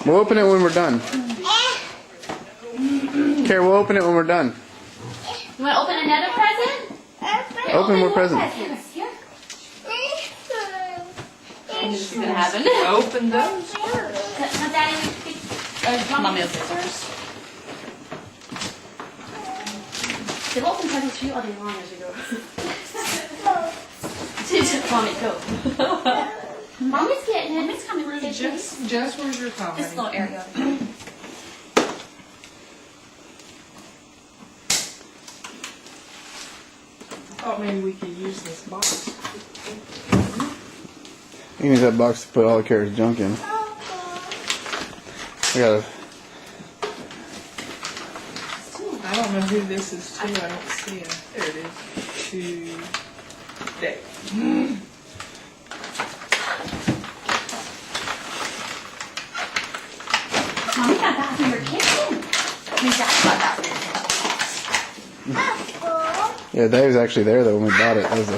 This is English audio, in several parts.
We'll open it when we're done. Kara, we'll open it when we're done. You want to open another present? Open more presents. Here. She's going to have it. Open those first. Now, Daddy, Mommy will scissors. They'll open presents for you all day long as you go. Mommy, go. Mommy's getting it. It's coming. Just where's your phone? This little area. I thought maybe we could use this box. You can use that box to put all the Kara's junk in. I gotta. I don't know who this is to. I don't see it. There it is. To Dave. Mommy got that from your kitchen. We got that from your kitchen. Yeah, Dave's actually there though when we bought it. That was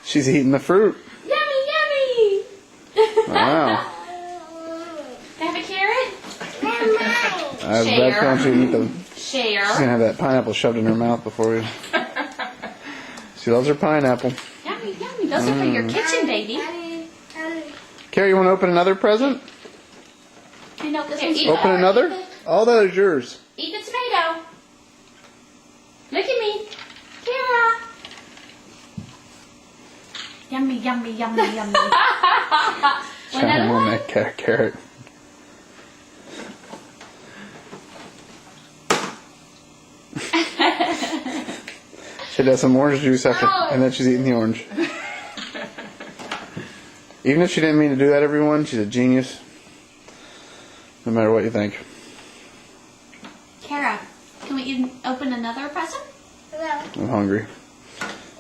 She's eating the fruit. Yummy, yummy. Wow. Can I have a carrot? I was about to eat them. Share. She's gonna have that pineapple shoved in her mouth before we. She loves her pineapple. Yummy, yummy. Those are for your kitchen, baby. Kara, you want to open another present? You know, this one's Open another? All that is yours. Eat the tomato. Look at me. Kara. Yummy, yummy, yummy, yummy. Trying to win that carrot. She does some orange juice after, and then she's eating the orange. Even if she didn't mean to do that, everyone, she's a genius. No matter what you think. Kara, can we open another present? I'm hungry.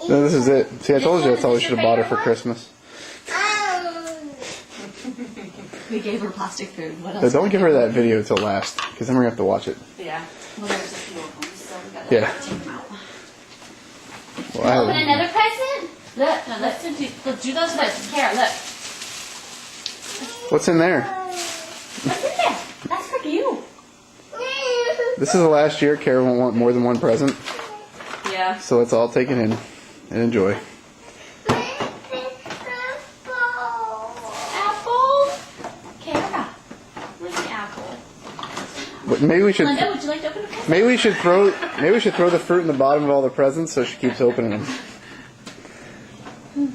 No, this is it. See, I told you that's all we should have bought her for Christmas. We gave her plastic food. What else? But don't give her that video till last, because then we're going to have to watch it. Yeah. Well, there's a few of them, so we gotta Yeah. take them out. Well, Open another present? Look, no, let's do those first. Kara, look. what's in there? What's in there? That's for you. This is the last year Kara won't want more than one present, Yeah. so let's all take it in and enjoy. Apple. Kara, where's the apple? But maybe we should. Linda, would you like to open a present? Maybe we should throw the fruit in the bottom of all the presents so she keeps opening them.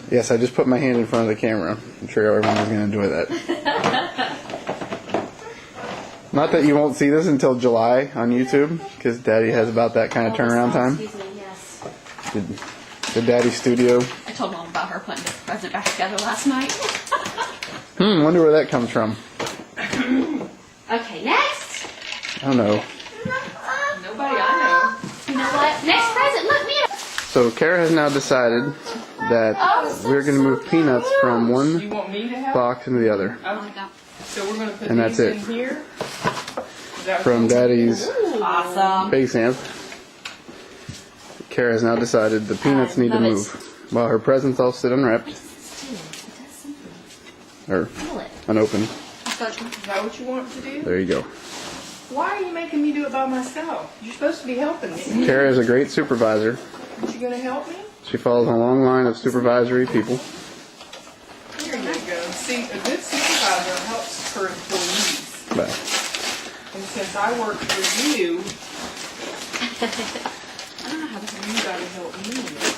Yes, I just put my hand in front of the camera. I'm sure everyone's going to enjoy that. Not that you won't see this until July on YouTube, because Daddy has about that kind of turnaround time. Excuse me, yes. The Daddy Studio. I told Mom about her putting the present back together last night. Wonder where that comes from. Okay, next. I don't know. Nobody I know. You know what? Next present. Look, Mia. So Kara has now decided that we're going to move peanuts from You one want me to help? box into the other. Okay. So we're going to put And these that's in it. here. Is that From Daddy's Awesome. base amp. Kara has now decided the peanuts need to love it. move. While her presents all sit unwrapped. Or Feel it. unopened. Is that what you want to do? There you go. Why are you making me do it by myself? You're supposed to be helping me. Kara is a great supervisor. Aren't you going to help me? She follows a long line of supervisory people. Here you go. See, a good supervisor helps her employees. But And since I work for you, I don't know how to you got to help me.